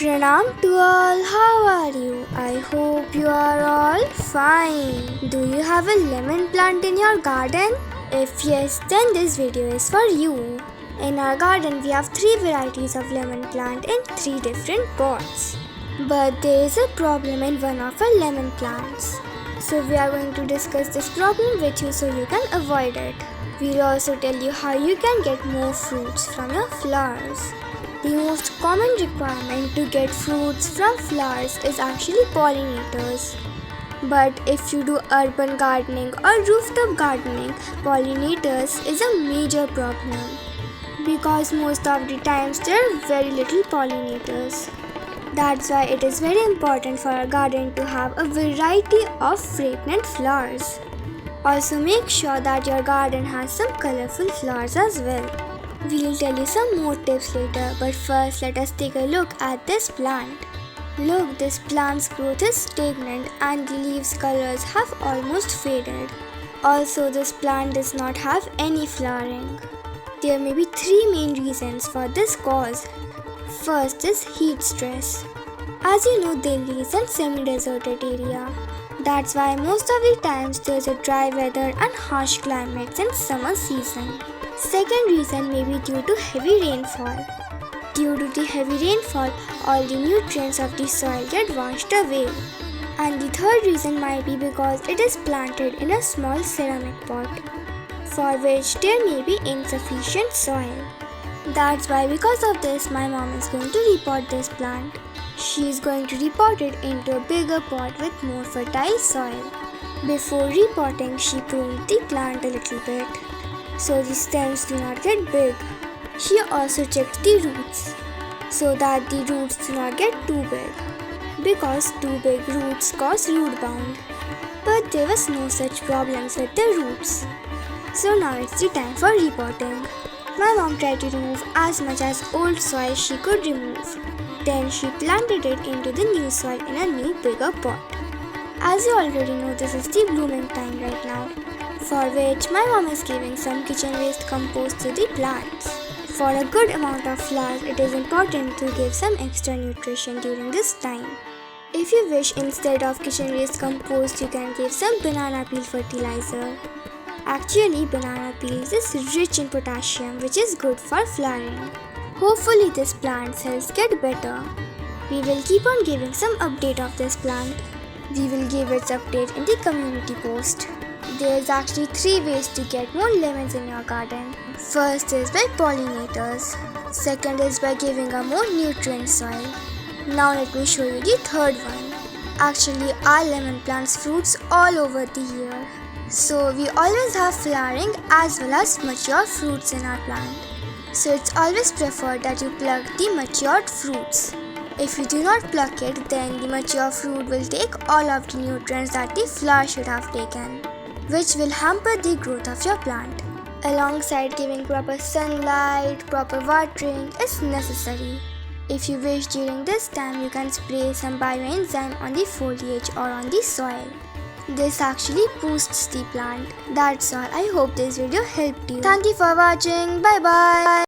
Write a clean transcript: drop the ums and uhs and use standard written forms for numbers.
Pranam to all, how are you? I hope you are all fine. Do you have a lemon plant in your garden? If yes, then this video is for you. In our garden, we have 3 varieties of lemon plant in 3 different pots. But there is a problem in one of our lemon plants. So we are going to discuss this problem with you so you can avoid it. We'll also tell you how you can get more fruits from your flowers. The most common requirement to get fruits from flowers is actually pollinators. But if you do urban gardening or rooftop gardening, pollinators is a major problem. Because most of the times there are very little pollinators. That's why it is very important for our garden to have a variety of fragrant flowers. Also make sure that your garden has some colorful flowers as well. We'll tell you some more tips later, but first let us take a look at this plant. Look, this plant's growth is stagnant and the leaves' colors have almost faded. Also, this plant does not have any flowering. There may be 3 main reasons for this cause. First is heat stress. As you know, Delhi is a semi-deserted area. That's why most of the times there's a dry weather and harsh climates in summer season. Second reason may be due to heavy rainfall. Due to the heavy rainfall, all the nutrients of the soil get washed away. And the third reason might be because it is planted in a small ceramic pot, for which there may be insufficient soil. That's why because of this, my mom is going to repot this plant. She is going to repot it into a bigger pot with more fertile soil. Before repotting, she pruned the plant a little bit, so the stems do not get big. She also checked the roots, so that the roots do not get too big, because too big roots cause root bound. But there was no such problems with the roots. So now it's the time for repotting. My mom tried to remove as much as old soil she could remove. Then she planted it into the new soil in a new bigger pot. As you already know, this is the blooming time right now, for which my mom is giving some kitchen waste compost to the plants. For a good amount of flowers, it is important to give some extra nutrition during this time. If you wish, instead of kitchen waste compost, you can give some banana peel fertilizer. Actually, banana peels is rich in potassium, which is good for flowering. Hopefully this plant's health get better. We will keep on giving some update of this plant. We will give its update in the community post. There is actually 3 ways to get more lemons in your garden. First is by pollinators. Second is by giving a more nutrient soil. Now let me show you the third one. Actually, our lemon plants fruits all over the year. So we always have flowering as well as mature fruits in our plant. So it's always preferred that you pluck the matured fruits. If you do not pluck it, then the mature fruit will take all of the nutrients that the flower should have taken, which will hamper the growth of your plant. Alongside giving proper sunlight, proper watering is necessary. If you wish, during this time you can spray some bioenzyme on the foliage or on the soil. This actually boosts the plant. That's all. I hope this video helped you. Thank you for watching. Bye bye.